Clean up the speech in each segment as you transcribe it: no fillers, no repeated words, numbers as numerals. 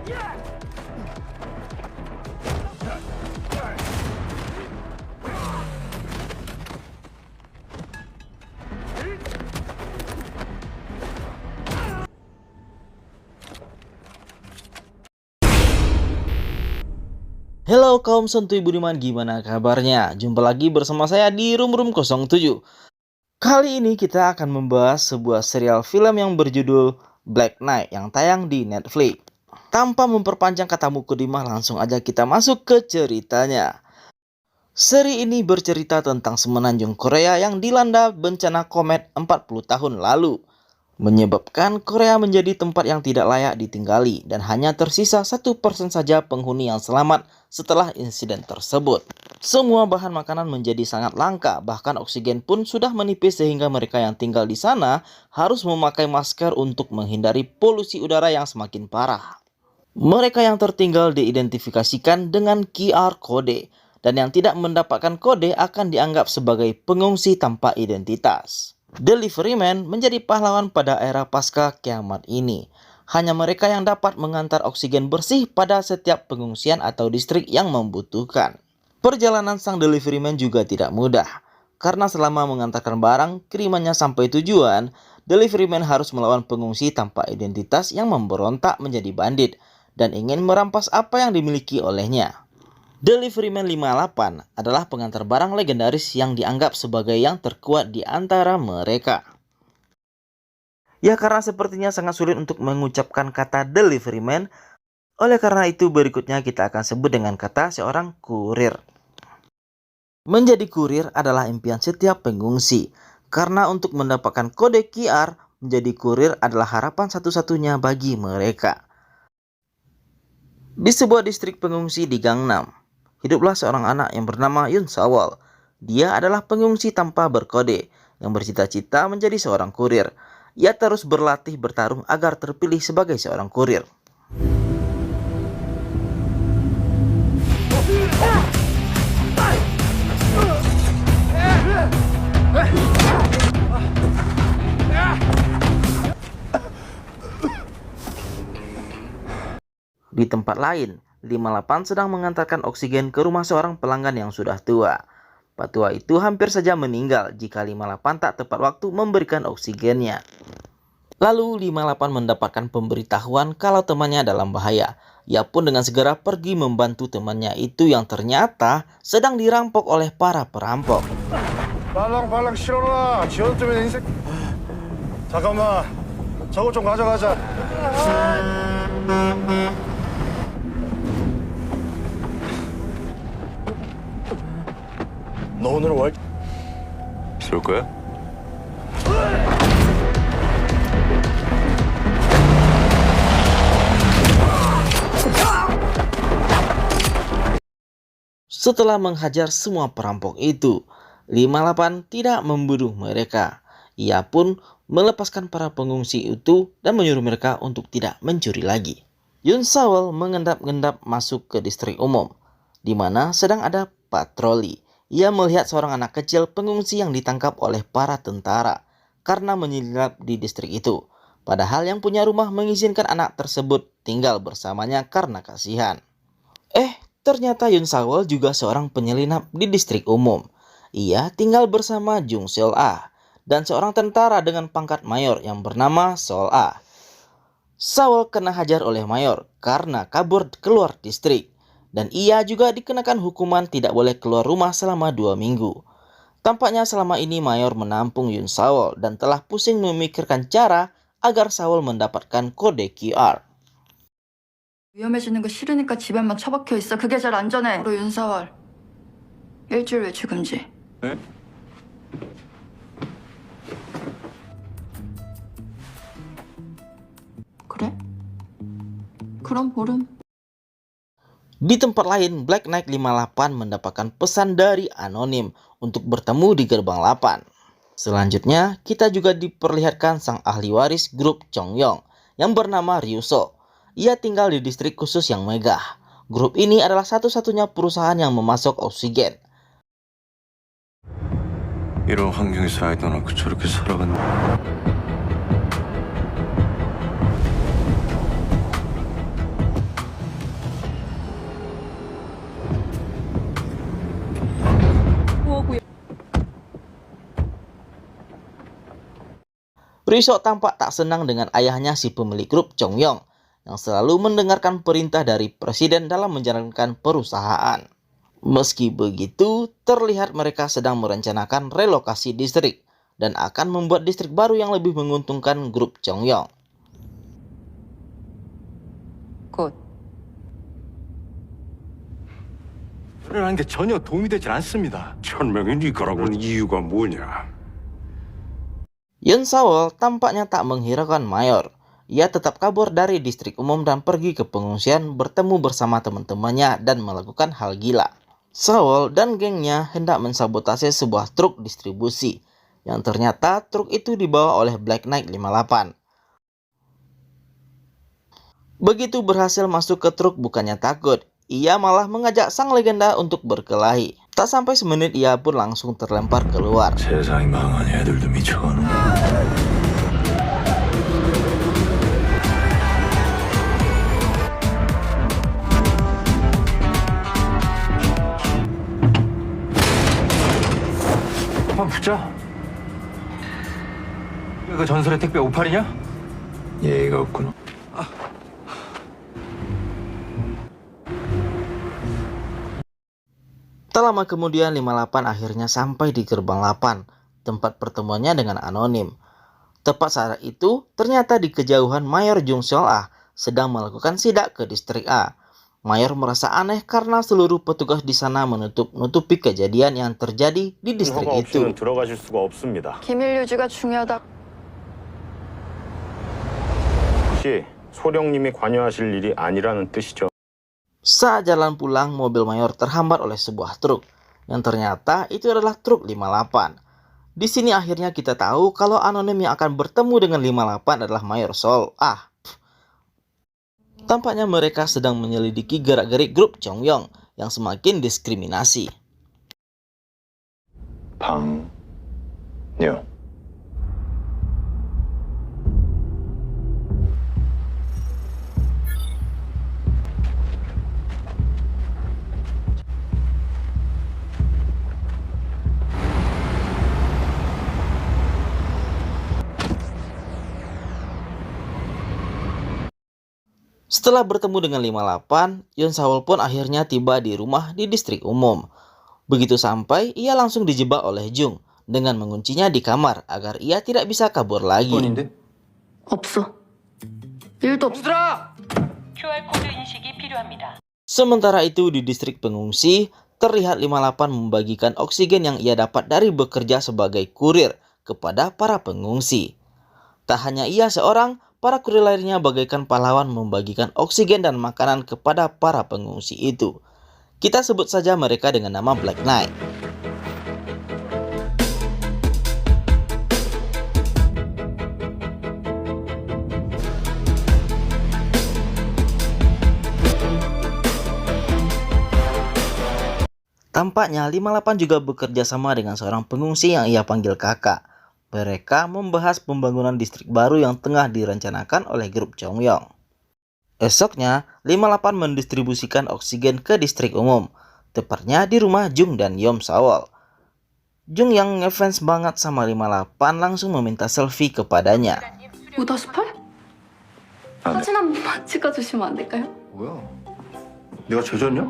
Halo kaum santuy budiman, gimana kabarnya? Jumpa lagi bersama saya di Room 07. Kali ini kita akan membahas sebuah serial film yang berjudul Black Knight yang tayang di Netflix. Tanpa memperpanjang kata mukadimah, langsung aja kita masuk ke ceritanya. Seri ini bercerita tentang semenanjung Korea yang dilanda bencana komet 40 tahun lalu, menyebabkan Korea menjadi tempat yang tidak layak ditinggali dan hanya tersisa 1% saja penghuni yang selamat setelah insiden tersebut. Semua bahan makanan menjadi sangat langka, bahkan oksigen pun sudah menipis sehingga mereka yang tinggal di sana harus memakai masker untuk menghindari polusi udara yang semakin parah. Mereka yang tertinggal diidentifikasikan dengan QR kode, dan yang tidak mendapatkan kode akan dianggap sebagai pengungsi tanpa identitas. Deliveryman menjadi pahlawan pada era pasca kiamat ini. Hanya mereka yang dapat mengantar oksigen bersih pada setiap pengungsian atau distrik yang membutuhkan. Perjalanan sang deliveryman juga tidak mudah, karena selama mengantarkan barang kirimannya sampai tujuan, deliveryman harus melawan pengungsi tanpa identitas yang memberontak menjadi bandit dan ingin merampas apa yang dimiliki olehnya. Deliveryman 58 adalah pengantar barang legendaris yang dianggap sebagai yang terkuat di antara mereka. Ya, karena sepertinya sangat sulit untuk mengucapkan kata deliveryman, oleh karena itu berikutnya kita akan sebut dengan kata seorang kurir. Menjadi kurir adalah impian setiap pengungsi, karena untuk mendapatkan kode QR, menjadi kurir adalah harapan satu-satunya bagi mereka. Di sebuah distrik pengungsi di Gangnam, hiduplah seorang anak yang bernama Yoon Sawol. Dia adalah pengungsi tanpa berkode yang bercita-cita menjadi seorang kurir. Ia terus berlatih bertarung agar terpilih sebagai seorang kurir. Di tempat lain, 58 sedang mengantarkan oksigen ke rumah seorang pelanggan yang sudah tua. Pak tua itu hampir saja meninggal jika 58 tak tepat waktu memberikan oksigennya. Lalu 58 mendapatkan pemberitahuan kalau temannya dalam bahaya. Ia pun dengan segera pergi membantu temannya itu yang ternyata sedang dirampok oleh para perampok. 빨랑 실어라. 지원 때문에 인생. 잠깐만. 저거 좀 가져가자. 너 오늘 월 쏠 거야? Setelah menghajar semua perampok itu, 58 tidak membunuh mereka. Ia pun melepaskan para pengungsi itu dan menyuruh mereka untuk tidak mencuri lagi. Yoon Sawol mengendap-endap masuk ke distrik umum, di mana sedang ada patroli. Ia melihat seorang anak kecil pengungsi yang ditangkap oleh para tentara karena menyelinap di distrik itu. Padahal yang punya rumah mengizinkan anak tersebut tinggal bersamanya karena kasihan. Ternyata Yoon Sawol juga seorang penyelinap di distrik umum. Ia tinggal bersama Jung Seol Ah dan seorang tentara dengan pangkat mayor yang bernama Seol Ah. Sawol kena hajar oleh mayor karena kabur keluar distrik. Dan ia juga dikenakan hukuman tidak boleh keluar rumah selama 2 minggu. Tampaknya selama ini mayor menampung Yoon Sawol dan telah pusing memikirkan cara agar Sawol mendapatkan kode QR. 위험해지는 거 싫으니까 집에만 처박혀 있어. 그게 제일 안전해. 우리 윤사월 일주일 외출 금지. 네? 그래? 그럼 보름. Di tempat lain, Black Knight 58 mendapatkan pesan dari anonim untuk bertemu di gerbang 8. Selanjutnya, kita juga diperlihatkan sang ahli waris grup Chongyong yang bernama Ryuso. Ia tinggal di distrik khusus yang megah. Grup ini adalah satu-satunya perusahaan yang memasok oksigen. 이런 환경에서 아이도 낳고 저렇게 살아간다. Priso tampak tak senang dengan ayahnya si pemilik grup Chongyong yang selalu mendengarkan perintah dari presiden dalam menjalankan perusahaan. Meski begitu, terlihat mereka sedang merencanakan relokasi distrik dan akan membuat distrik baru yang lebih menguntungkan grup Chongyong. 곧. 하는 게 전혀 도움이 되질 않습니다. 천명이 네 거라고 이유가 뭐냐? Yun Sawol tampaknya tak menghiraukan Mayor. Ia tetap kabur dari distrik umum dan pergi ke pengungsian bertemu bersama teman-temannya dan melakukan hal gila. Sawol dan gengnya hendak mensabotase sebuah truk distribusi, yang ternyata truk itu dibawa oleh Black Knight 58. Begitu berhasil masuk ke truk bukannya takut, ia malah mengajak sang legenda untuk berkelahi. Tak sampai semenit ia pun langsung terlempar keluar. 세상이 망한 애들도 미쳐가는 한번 붙자. 그 전설의 택배 58이냐? 예의가 없구나. Tak lama kemudian 58 akhirnya sampai di gerbang 8, tempat pertemuannya dengan anonim. Tepat saat itu, ternyata di kejauhan Mayor Jung Seol-ah sedang melakukan sidak ke distrik A. Mayor merasa aneh karena seluruh petugas di sana menutupi kejadian yang terjadi di distrik itu. 들어가실 수가 없습니다. 기밀 유지가 중요하다. 혹시 소령님이 관여하실 일이 아니라는 뜻이죠? Saat jalan pulang, mobil Mayor terhambat oleh sebuah truk, yang ternyata itu adalah truk 58. Di sini akhirnya kita tahu kalau anonim yang akan bertemu dengan 58 adalah Mayor Seol-ah. Tampaknya mereka sedang menyelidiki gerak-gerik grup Chongyong yang semakin diskriminasi. 방요. Setelah bertemu dengan 58, Yun Sawol pun akhirnya tiba di rumah di distrik umum. Begitu sampai, ia langsung dijebak oleh Jung dengan menguncinya di kamar agar ia tidak bisa kabur lagi. 돈인데? 없어. 일도 없어. QR코드 인식이 필요합니다. Sementara itu di distrik pengungsi, terlihat 58 membagikan oksigen yang ia dapat dari bekerja sebagai kurir kepada para pengungsi. Tak hanya ia seorang, para kurir lainnya bagaikan pahlawan membagikan oksigen dan makanan kepada para pengungsi itu. Kita sebut saja mereka dengan nama Black Knight. Tampaknya 58 juga bekerja sama dengan seorang pengungsi yang ia panggil kakak. Mereka membahas pembangunan distrik baru yang tengah direncanakan oleh grup Chongyong. Esoknya, 58 mendistribusikan oksigen ke distrik umum, tepatnya di rumah Jung dan Yom Sawol. Jung yang ngefans banget sama 58 langsung meminta selfie kepadanya. 5-8? 사진 한 번만 찍어주시면 안 될까요? 뭐야? 내가 젖었냐?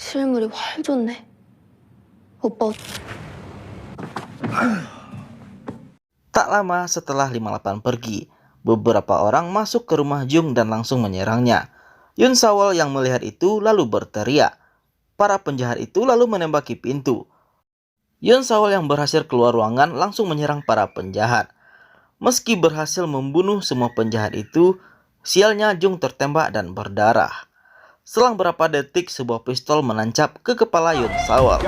실물이 훨 좋네. 오빠 Tak lama setelah 58 pergi, beberapa orang masuk ke rumah Jung dan langsung menyerangnya. Yun Sawol yang melihat itu lalu berteriak. Para penjahat itu lalu menembaki pintu. Yun Sawol yang berhasil keluar ruangan langsung menyerang para penjahat. Meski berhasil membunuh semua penjahat itu, sialnya Jung tertembak dan berdarah. Selang beberapa detik, sebuah pistol menancap ke kepala Yun Sawol.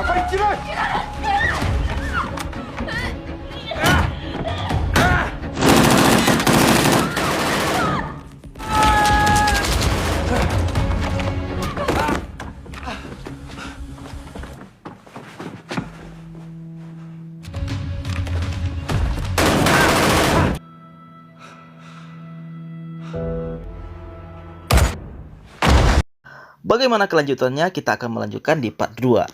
Bagaimana kelanjutannya? Kita akan melanjutkan di part 2.